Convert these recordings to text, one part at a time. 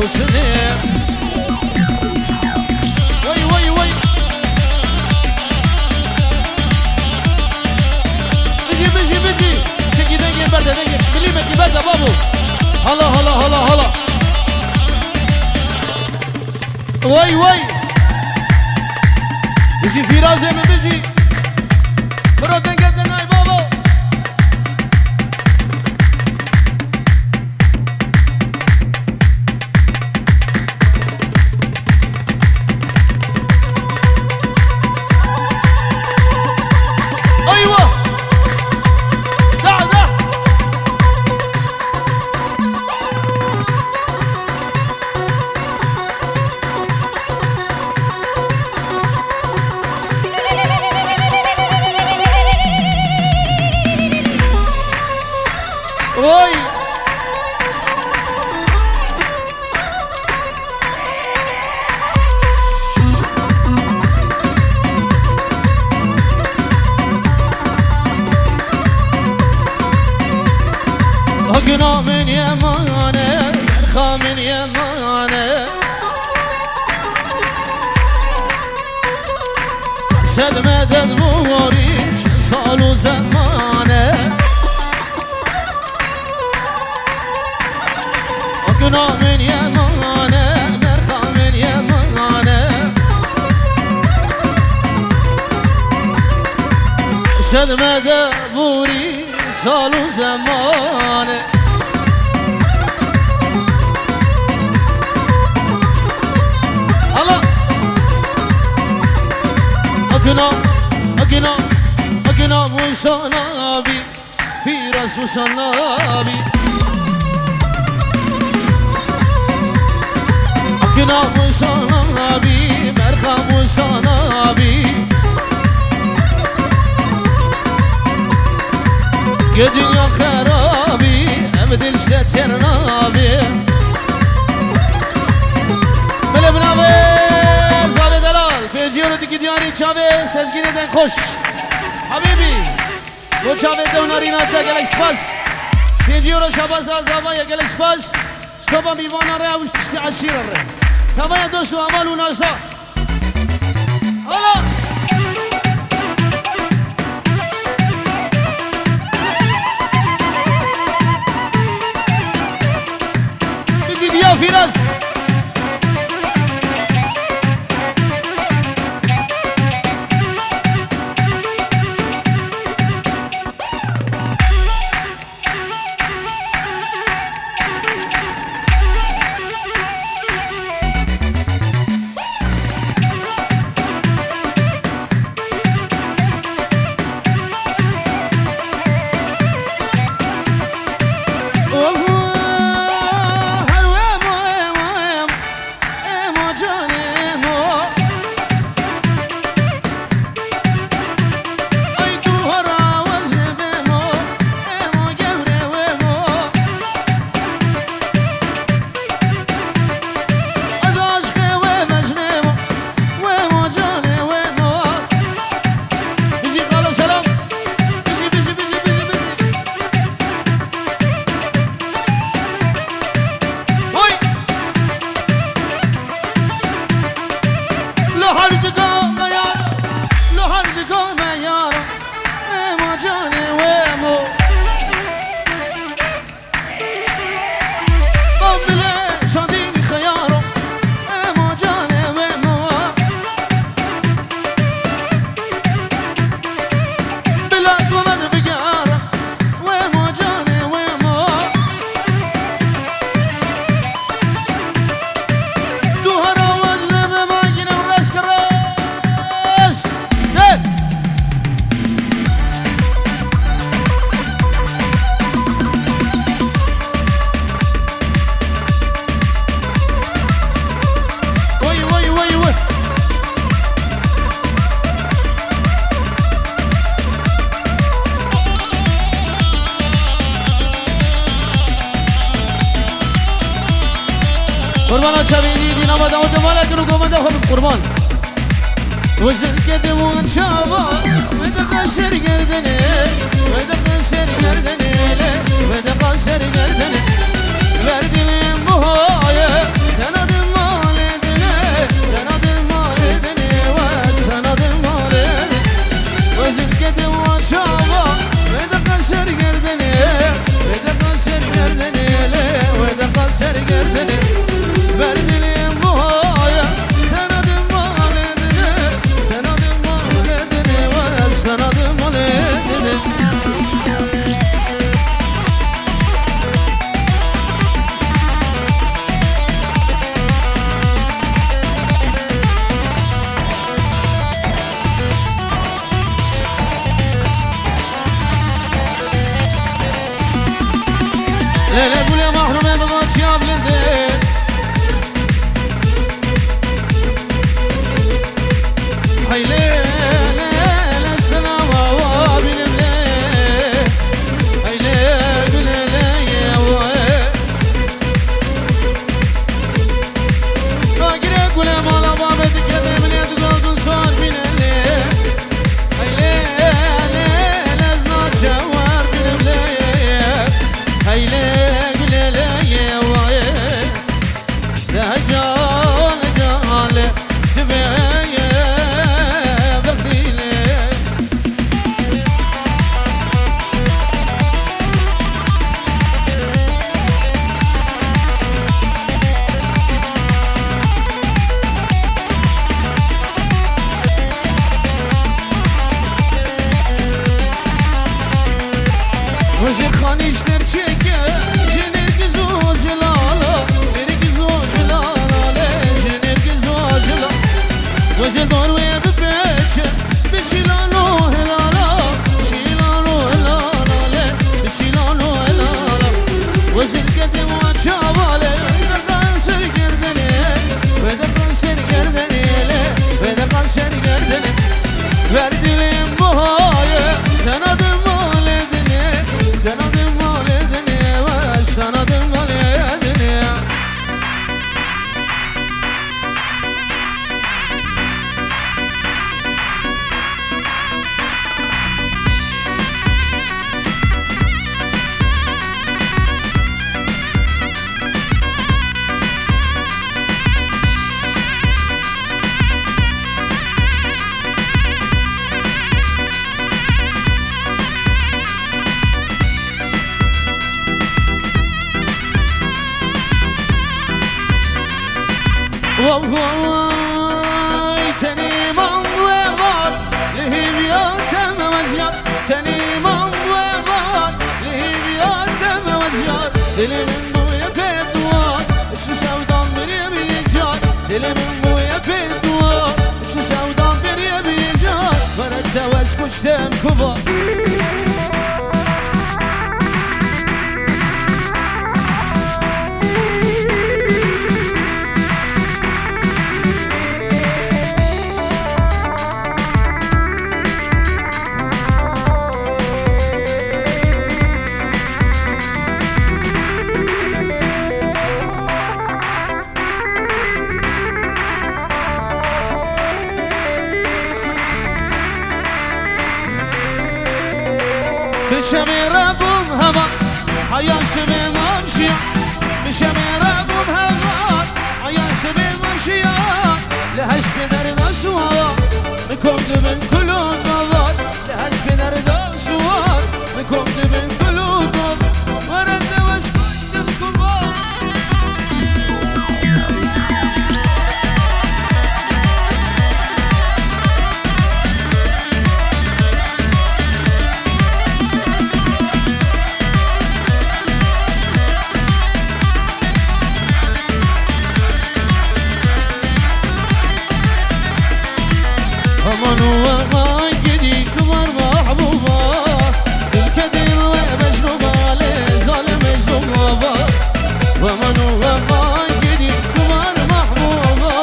وسلم وي وي وي بيجي بيجي بيجي شكي دنجي برده دنجي كلمة برده بابو هلا هلا هلا هلا وي وي بيجي في رازي من بيجي برو دنجي دناي بابو Oi! أقنا من يمانه أرخى من يمانه سد مدد موريش صالو زمانه أقنا من يمانه مرخى من يمانه سد مدد موريش صالو زمانه الله أقنا موسى نبي في رسول النبي أقنا موسى نبي مرخى موسى نبي يا دنيا خرابي أبدل شتات نابي بله بنابي زال دلال في جيرو ديكي دياني چاوه سزگينه دن خوش حبيبي و چاوه دوناري ناتا گلک سپاس في جيرو شباز آزاوية گلک سپاس ستوبا ميوانا رأي وش تشتي عشير رأي تبايا دوستو عمال و ناسا الله يا فراس قربان شبيدي دينا بدا ودمالك رقم دخل قربان وزن كدمون شابان ودق سر قردني ودق سر قردني ودق سر قردني وردلين بهاية gerdeni verdilim bu haya Tenadım valedini Tenadım valedini var Tenadım valedini Lele bule mahrume bıgat ya bilindi Hay lele selama va bilimle Hay lele gülele yeva La gire gule mala babet kede bile tıkaldın son bilele Hay lele znaça var bilimle Hay lele Vazir khanişler çeke Jenir gizo jelala Neri gizo jelala Jenir gizo jelala Vazir doru ebi beçe Bişilano helala Bişilano helala Bişilano helala Vazir kedim ve çavale Ve de kanser gerdeni Ve de kanser gerdeni Ve de kanser gerdeni Verdilim bu haye Sen adım Tenadım valedini ve sanadım valedini Vay tenimam ve var Lihivyatem meziyat Tenimam ve var Lihivyatem meziyat Dilimin bu yapet var Şu sevdan beni bilecek Dilimin bu yapet var Şu sevdan beni bilecek Veret teves kuştem kuba بشمي ربهم هوا عياش بهم امشيا بشمي ربهم هوا عياش بهم امشيا لهش بدر الاسوار مكم دبن كلون نظر لهش بدر الاسوار مكم دبن كلون نظر ورد وش كنت بكبار aman aman gidik var mahbuba Ülkedir ve mecnuba le zalim mecnuba Aman aman gidik var mahbuba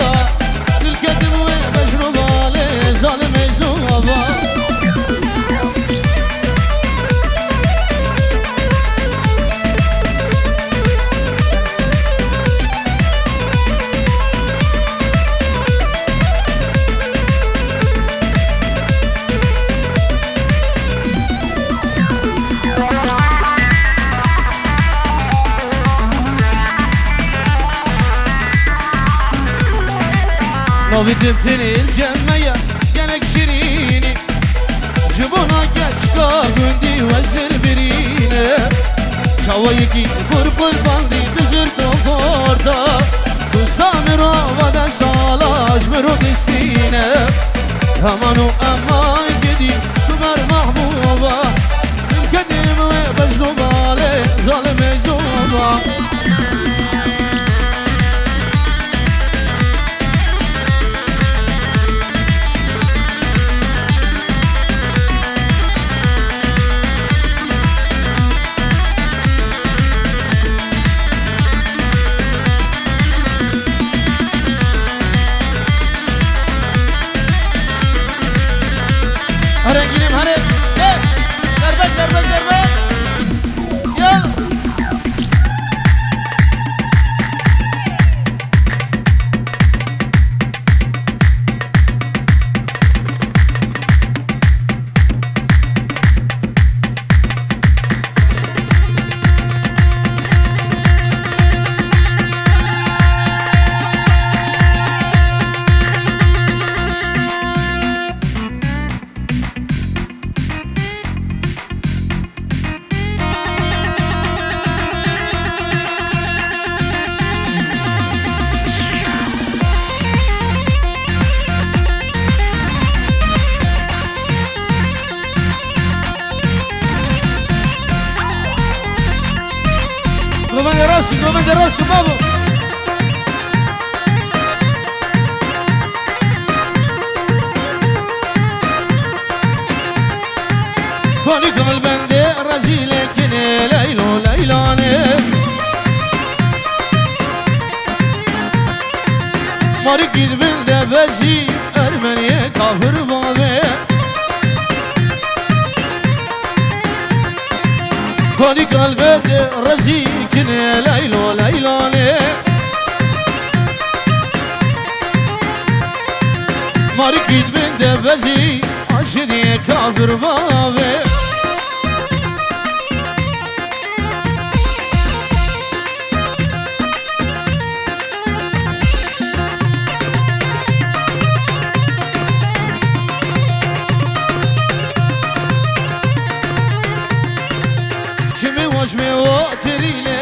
Ülkedir ve mecnuba le zalim mecnuba Novi tibtini الجمية قالك شيريني جبونا كاتشكا قندي وزر بريني شوايكي فرق الباندي بزر كفار مرو ودا سالاش مرو دستینه همانو امان گدی تو بر محبوبا من کدیم و بجنو باله ظالم زوبا هرنگینم هره دربک دربک دربک یال Govende Roski, babo! Fani kalbende razile kine leylo leylane Mari gidbinde bezi Ermeniye kafir babe Fani kalbende razile kine leylo leylane Mari gidbinde bezi Aşırıya kafir babe Kimi hoş mi o teriyle